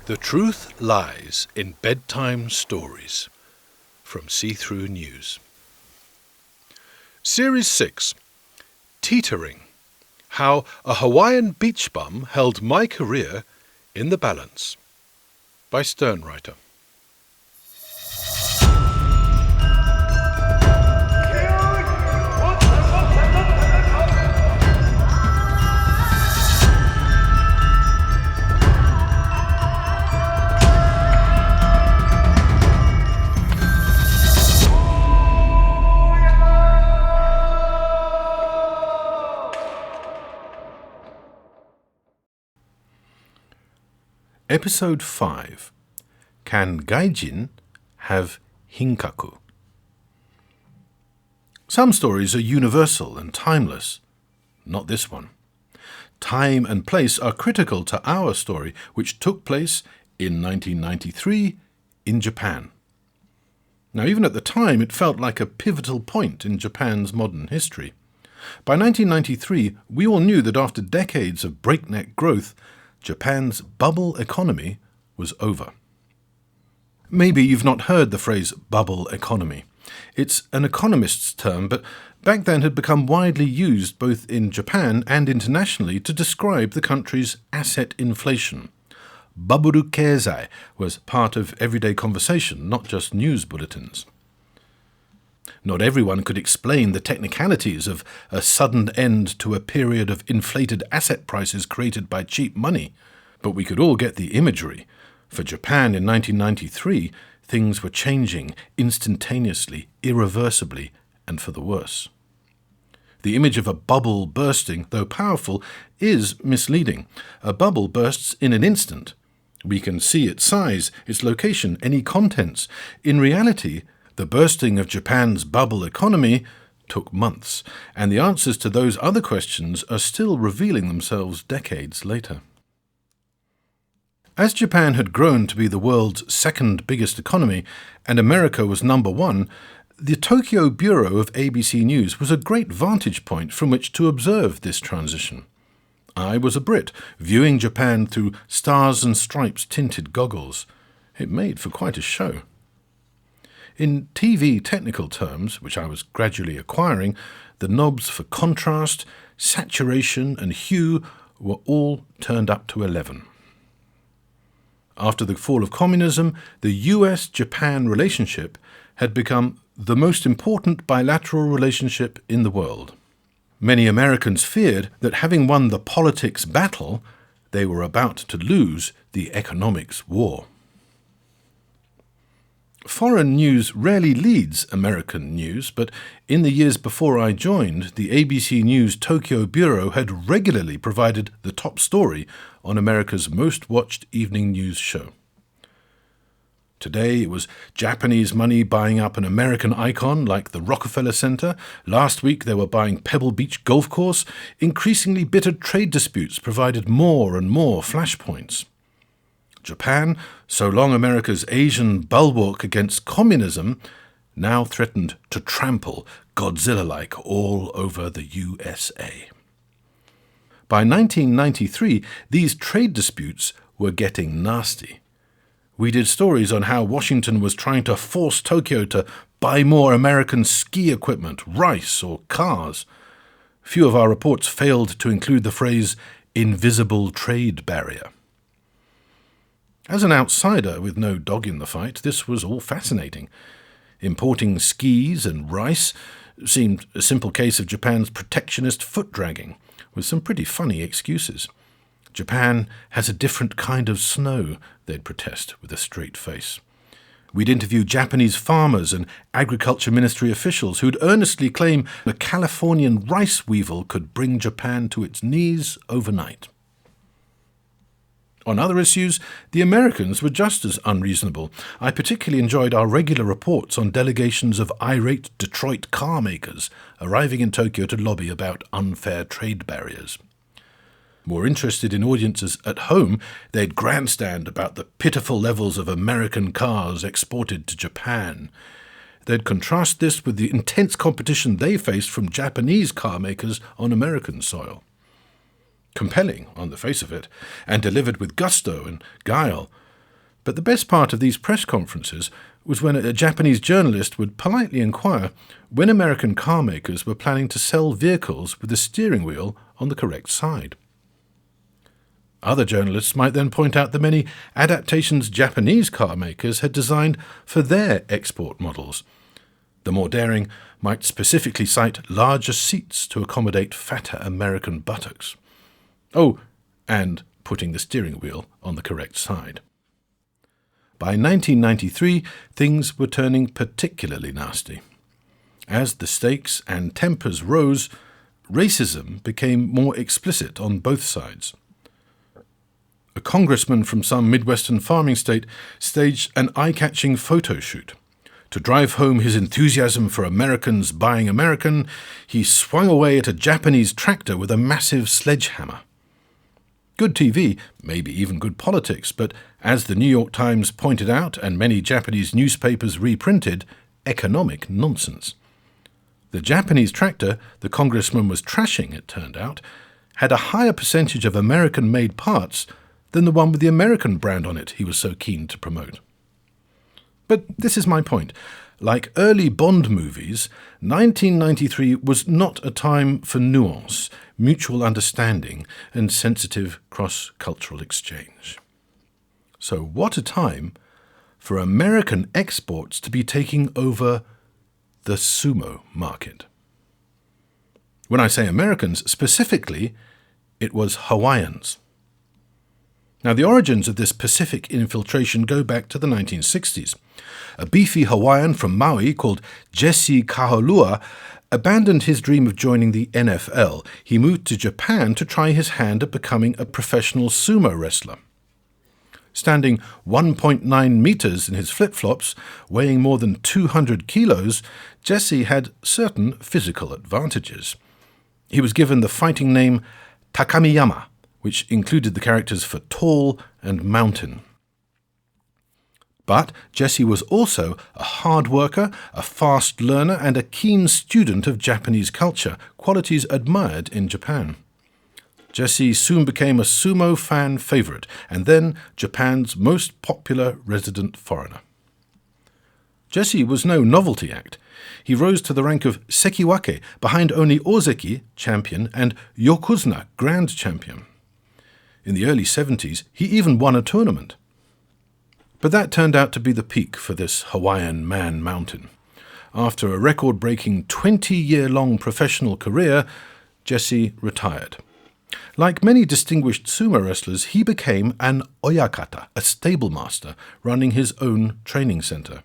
The truth lies in bedtime stories from See-Through News. Series 6, Teetering, How a Hawaiian Beach Bum Held My Career in the Balance, by SternWriter. Episode 5, Can Gaijin Have Hinkaku? Some stories are universal and timeless. Not this one. Time and place are critical to our story, which took place in 1993 in Japan. Now, even at the time, it felt like a pivotal point in Japan's modern history. By 1993, we all knew that after decades of breakneck growth, Japan's bubble economy was over. Maybe you've not heard the phrase bubble economy. It's an economist's term, but back then had become widely used both in Japan and internationally to describe the country's asset inflation. Baburu keizai was part of everyday conversation, not just news bulletins. Not everyone could explain the technicalities of a sudden end to a period of inflated asset prices created by cheap money, but we could all get the imagery. For Japan in 1993, things were changing instantaneously, irreversibly, and for the worse. The image of a bubble bursting, though powerful, is misleading. A bubble bursts in an instant. We can see its size, its location, any contents. In reality, the bursting of Japan's bubble economy took months, and the answers to those other questions are still revealing themselves decades later. As Japan had grown to be the world's second biggest economy, and America was number one, the Tokyo bureau of ABC News was a great vantage point from which to observe this transition. I was a Brit, viewing Japan through stars and stripes tinted goggles. It made for quite a show. In TV technical terms, which I was gradually acquiring, the knobs for contrast, saturation and hue were all turned up to 11. After the fall of communism, the US-Japan relationship had become the most important bilateral relationship in the world. Many Americans feared that having won the politics battle, they were about to lose the economics war. Foreign news rarely leads American news, but in the years before I joined, the ABC News Tokyo Bureau had regularly provided the top story on America's most watched evening news show. Today it was Japanese money buying up an American icon like the Rockefeller Center. Last week they were buying Pebble Beach Golf Course. Increasingly bitter trade disputes provided more and more flashpoints. Japan, so long America's Asian bulwark against communism, now threatened to trample Godzilla-like all over the USA. By 1993, these trade disputes were getting nasty. We did stories on how Washington was trying to force Tokyo to buy more American ski equipment, rice, or cars. Few of our reports failed to include the phrase invisible trade barrier. As an outsider with no dog in the fight, this was all fascinating. Importing skis and rice seemed a simple case of Japan's protectionist foot-dragging, with some pretty funny excuses. Japan has a different kind of snow, they'd protest with a straight face. We'd interview Japanese farmers and agriculture ministry officials who'd earnestly claim a Californian rice weevil could bring Japan to its knees overnight. On other issues, the Americans were just as unreasonable. I particularly enjoyed our regular reports on delegations of irate Detroit car makers arriving in Tokyo to lobby about unfair trade barriers. More interested in audiences at home, they'd grandstand about the pitiful levels of American cars exported to Japan. They'd contrast this with the intense competition they faced from Japanese car makers on American soil. Compelling on the face of it, and delivered with gusto and guile, But the best part of these press conferences was when a Japanese journalist would politely inquire when American car makers were planning to sell vehicles with the steering wheel on the correct side. Other journalists might then point out the many adaptations Japanese car makers had designed for their export models. The more daring might specifically cite larger seats to accommodate fatter American buttocks. Oh, and putting the steering wheel on the correct side. By 1993, things were turning particularly nasty. As the stakes and tempers rose, racism became more explicit on both sides. A congressman from some Midwestern farming state staged an eye-catching photo shoot. To drive home his enthusiasm for Americans buying American, he swung away at a Japanese tractor with a massive sledgehammer. Good TV, maybe even good politics, but as the New York Times pointed out and many Japanese newspapers reprinted, economic nonsense. The Japanese tractor the congressman was trashing, it turned out, had a higher percentage of American-made parts than the one with the American brand on it he was so keen to promote. But this is my point. Like early Bond movies, 1993 was not a time for nuance, mutual understanding, and sensitive cross-cultural exchange. So what a time for American exports to be taking over the sumo market. When I say Americans, specifically, it was Hawaiians. Now, the origins of this Pacific infiltration go back to the 1960s. A beefy Hawaiian from Maui called Jesse Kaholua abandoned his dream of joining the NFL. He moved to Japan to try his hand at becoming a professional sumo wrestler. Standing 1.9 meters in his flip-flops, weighing more than 200 kilos, Jesse had certain physical advantages. He was given the fighting name Takamiyama, which included the characters for tall and mountain. But Jesse was also a hard worker, a fast learner, and a keen student of Japanese culture, qualities admired in Japan. Jesse soon became a sumo fan favorite, and then Japan's most popular resident foreigner. Jesse was no novelty act. He rose to the rank of sekiwake, behind only ozeki, champion, and yokozuna, grand champion. In the early 70s, he even won a tournament. But that turned out to be the peak for this Hawaiian man mountain. After a record-breaking 20-year-long professional career, Jesse retired. Like many distinguished sumo wrestlers, he became an oyakata, a stable master, running his own training center.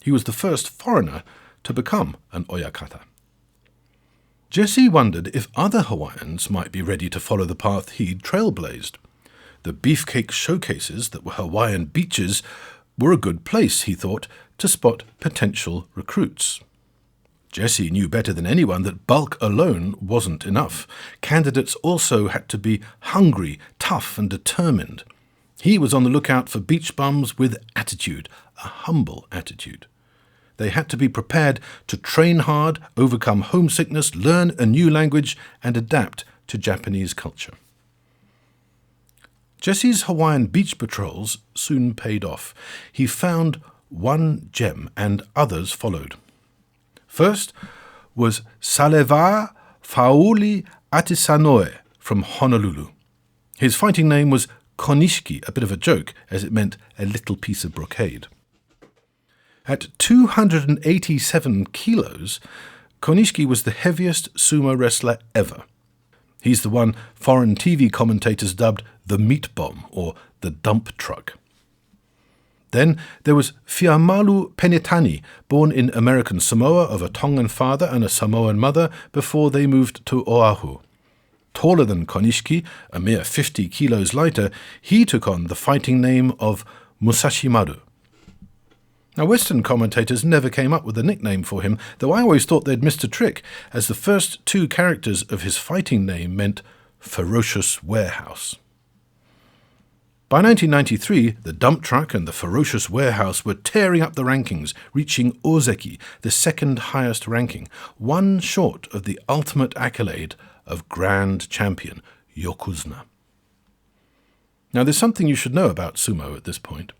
He was the first foreigner to become an oyakata. Jesse wondered if other Hawaiians might be ready to follow the path he'd trailblazed. The beefcake showcases that were Hawaiian beaches were a good place, he thought, to spot potential recruits. Jesse knew better than anyone that bulk alone wasn't enough. Candidates also had to be hungry, tough, and determined. He was on the lookout for beach bums with attitude, a humble attitude. They had to be prepared to train hard, overcome homesickness, learn a new language, and adapt to Japanese culture. Jesse's Hawaiian beach patrols soon paid off. He found one gem, and others followed. First was Saleva Fauli Atisanoe from Honolulu. His fighting name was Konishiki, a bit of a joke, as it meant a little piece of brocade. At 287 kilos, Konishiki was the heaviest sumo wrestler ever. He's the one foreign TV commentators dubbed the meat bomb or the dump truck. Then there was Fiamalu Penitani, born in American Samoa of a Tongan father and a Samoan mother before they moved to Oahu. Taller than Konishiki, a mere 50 kilos lighter, he took on the fighting name of Musashi Maru. Now, Western commentators never came up with a nickname for him, though I always thought they'd missed a trick, as the first two characters of his fighting name meant ferocious warehouse. By 1993, the dump truck and the ferocious warehouse were tearing up the rankings, reaching ozeki, the second highest ranking, one short of the ultimate accolade of grand champion, yokozuna. Now, there's something you should know about sumo at this point.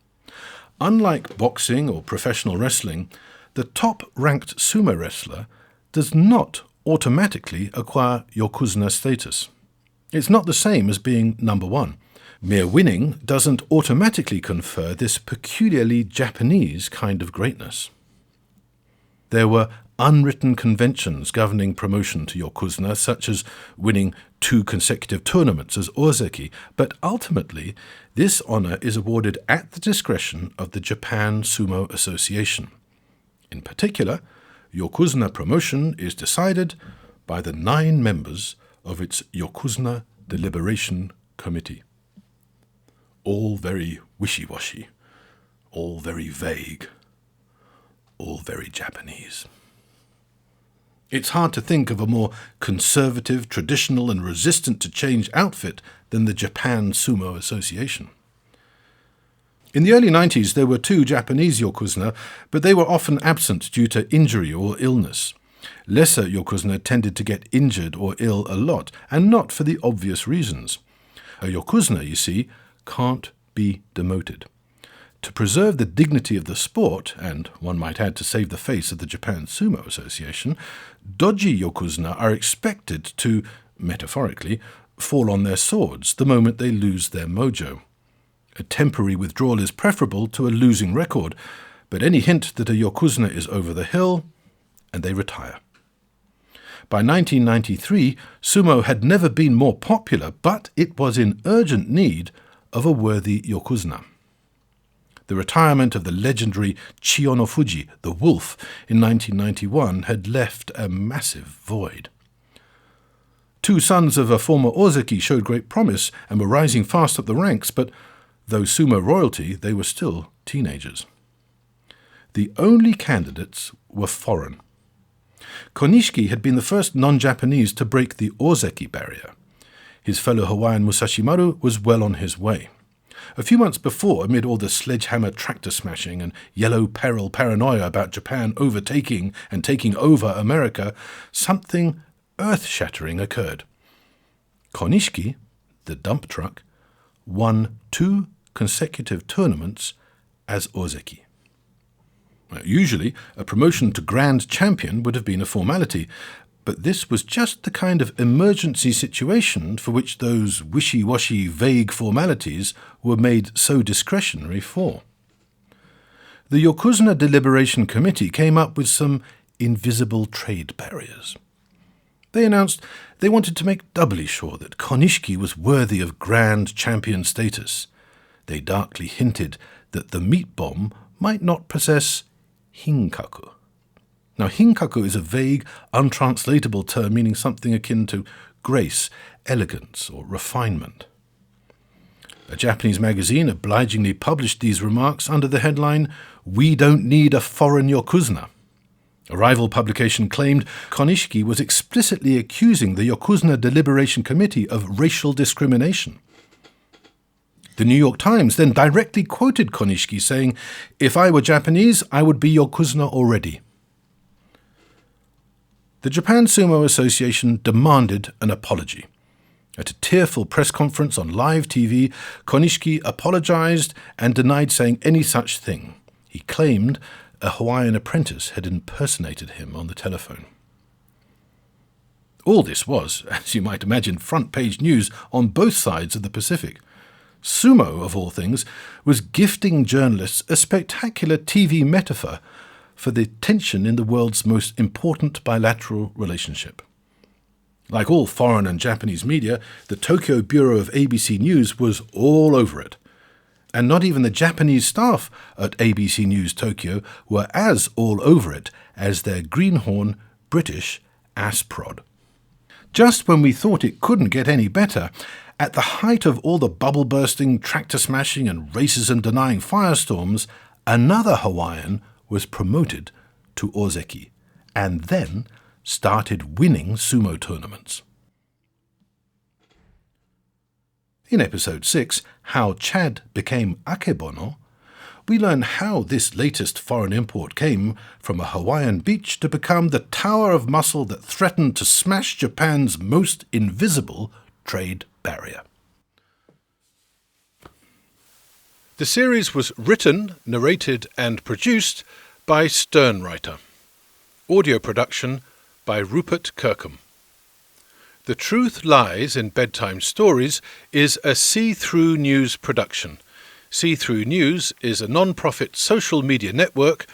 Unlike boxing or professional wrestling, the top-ranked sumo wrestler does not automatically acquire yokozuna status. It's not the same as being number one. Mere winning doesn't automatically confer this peculiarly Japanese kind of greatness. There were unwritten conventions governing promotion to yokozuna, such as winning 2 consecutive tournaments as ozeki, but ultimately this honor is awarded at the discretion of the Japan Sumo Association. In particular, yokozuna promotion is decided by the 9 members of its Yokozuna Deliberation Committee. All very wishy-washy, all very vague, all very Japanese. It's hard to think of a more conservative, traditional and resistant to change outfit than the Japan Sumo Association. In the early 90s there were 2 Japanese yokozuna, but they were often absent due to injury or illness. Lesser yokozuna tended to get injured or ill a lot, and not for the obvious reasons. A yokozuna, you see, can't be demoted. To preserve the dignity of the sport, and one might add to save the face of the Japan Sumo Association, dodgy yokozuna are expected to, metaphorically, fall on their swords the moment they lose their mojo. A temporary withdrawal is preferable to a losing record, but any hint that a yokozuna is over the hill, and they retire. By 1993, sumo had never been more popular, but it was in urgent need of a worthy yokozuna. The retirement of the legendary Chiyonofuji, the Wolf, in 1991 had left a massive void. 2 sons of a former ozeki showed great promise and were rising fast up the ranks, but though sumo royalty, they were still teenagers. The only candidates were foreign. Konishiki had been the first non-Japanese to break the ozeki barrier. His fellow Hawaiian Musashimaru was well on his way. A few months before, amid all the sledgehammer tractor smashing and yellow peril paranoia about Japan overtaking and taking over America, something earth-shattering occurred. Konishiki, the dump truck, won 2 consecutive tournaments as ozeki. Usually, a promotion to Grand Champion would have been a formality, but this was just the kind of emergency situation for which those wishy-washy, vague formalities were made so discretionary for. The Yokozuna Deliberation Committee came up with some invisible trade barriers. They announced they wanted to make doubly sure that Konishiki was worthy of Grand Champion status. They darkly hinted that the meat bomb might not possess Hinkaku. Now, Hinkaku is a vague, untranslatable term meaning something akin to grace, elegance, or refinement. A Japanese magazine obligingly published these remarks under the headline, "We don't need a foreign yokozuna." A rival publication claimed Konishiki was explicitly accusing the Yokozuna Deliberation Committee of racial discrimination. The New York Times then directly quoted Konishiki saying, "If I were Japanese, I would be yokozuna already." The Japan Sumo Association demanded an apology. At a tearful press conference on live TV, Konishiki apologized and denied saying any such thing. He claimed a Hawaiian apprentice had impersonated him on the telephone. All this was, as you might imagine, front-page news on both sides of the Pacific. Sumo, of all things, was gifting journalists a spectacular TV metaphor for the tension in the world's most important bilateral relationship. Like all foreign and Japanese media, the Tokyo bureau of ABC News was all over it. And not even the Japanese staff at ABC News Tokyo were as all over it as their greenhorn British ass prod. Just when we thought it couldn't get any better, at the height of all the bubble-bursting, tractor-smashing and racism-denying firestorms, another Hawaiian was promoted to ozeki, and then started winning sumo tournaments. In episode 6, How Chad Became Akebono, we learn how this latest foreign import came from a Hawaiian beach to become the tower of muscle that threatened to smash Japan's most invisible trade barrier. The series was written, narrated and produced by SternWriter. Audio production by Rupert Kirkham. The Truth Lies in Bedtime Stories is a See-Through News production. See-Through News is a non-profit social media network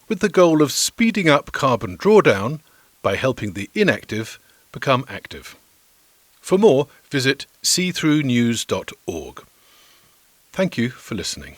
with the goal of speeding up carbon drawdown by helping the inactive become active. For more, visit seethroughnews.org. Thank you for listening.